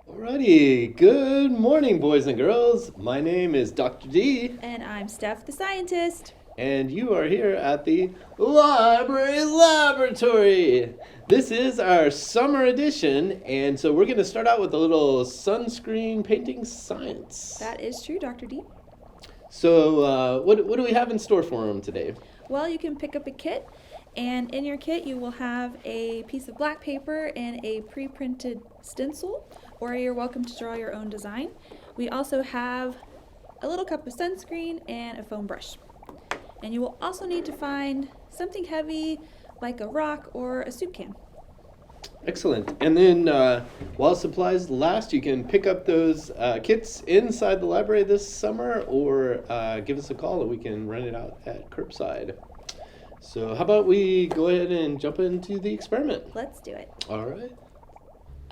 Alrighty, good morning, boys and girls. My name is Dr. D, And I'm Steph, the scientist. and you are here at the Library Laboratory. This is our summer edition, and so we're going to start out with a little sunscreen painting science. That is true, Dr. D. So, what do we have in store for them today? Well, you can pick up a kit, and in your kit you will have a piece of black paper and a pre-printed stencil, or you're welcome to draw your own design. We also have a little cup of sunscreen and a foam brush. And you will also need to find something heavy like a rock or a soup can. Excellent. And then while supplies last, you can pick up those kits inside the library this summer or give us a call and we can rent it out at curbside. So how about we go ahead and jump into the experiment? Let's do it. All right.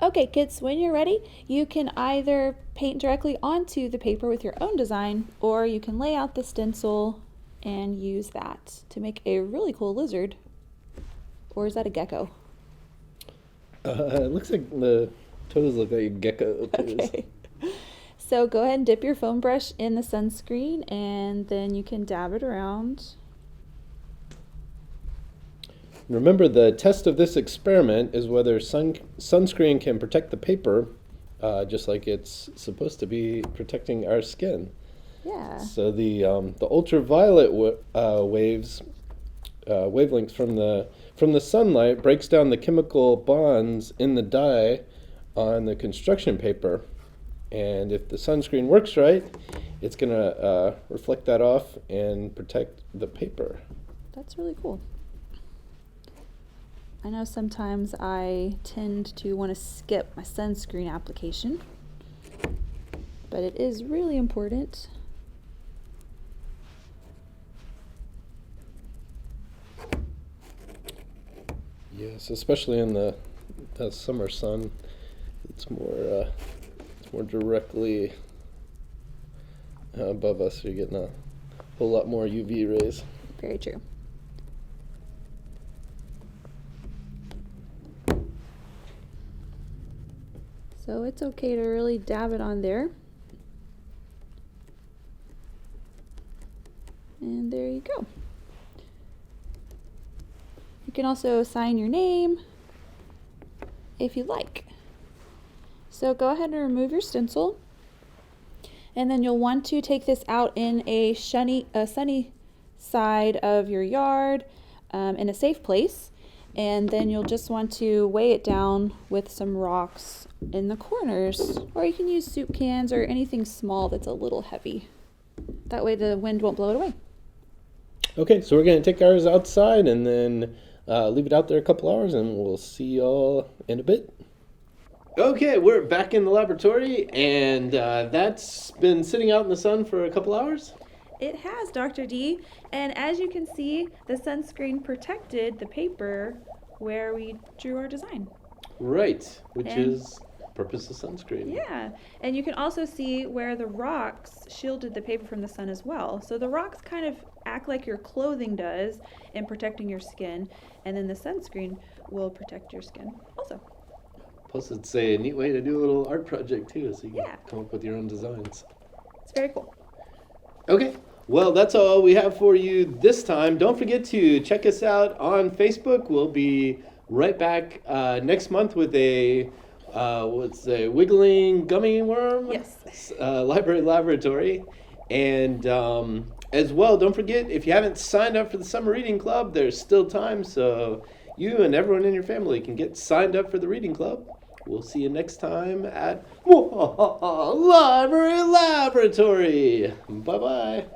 Okay, kids, when you're ready, you can either paint directly onto the paper with your own design, or you can lay out the stencil and use that to make a really cool lizard. Or is that a gecko? It looks like the toes look like gecko toes. Okay. So go ahead and dip your foam brush in the sunscreen, and then you can dab it around. Remember, the test of this experiment is whether sunscreen can protect the paper, just like it's supposed to be protecting our skin. Yeah. So the ultraviolet wavelengths from the sunlight breaks down the chemical bonds in the dye on the construction paper, and if the sunscreen works right, it's gonna reflect that off and protect the paper. That's really cool. I know sometimes I tend to want to skip my sunscreen application, but it is really important. Yes, especially in the summer sun, it's more directly above us. So you're getting a whole lot more UV rays. Very true. So it's okay to really dab it on there. And there you go. You can also sign your name if you like. So go ahead and remove your stencil. And then you'll want to take this out in a sunny side of your yard, in a safe place. And then you'll just want to weigh it down with some rocks in the corners, or you can use soup cans or anything small that's a little heavy. That way the wind won't blow it away. Okay, so we're going to take ours outside and then leave it out there a couple hours, and we'll see y'all in a bit. Okay, we're back in the laboratory, and that's been sitting out in the sun for a couple hours? It has, Dr. D, and as you can see, the sunscreen protected the paper where we drew our design. Right, which And- is purpose of sunscreen. Yeah, and you can also see where the rocks shielded the paper from the sun as well. So the rocks kind of act like your clothing does in protecting your skin, and then the sunscreen will protect your skin also. Plus, it's a neat way to do a little art project, too, so you can Yeah. come up with your own designs. It's very cool. Okay, well, that's all we have for you this time. Don't forget to check us out on Facebook. We'll be right back next month with a wiggling gummy worm? Yes. Library Laboratory. And as well, don't forget, if you haven't signed up for the Summer Reading Club, there's still time, so you and everyone in your family can get signed up for the Reading Club. We'll see you next time at Library Laboratory. Bye-bye.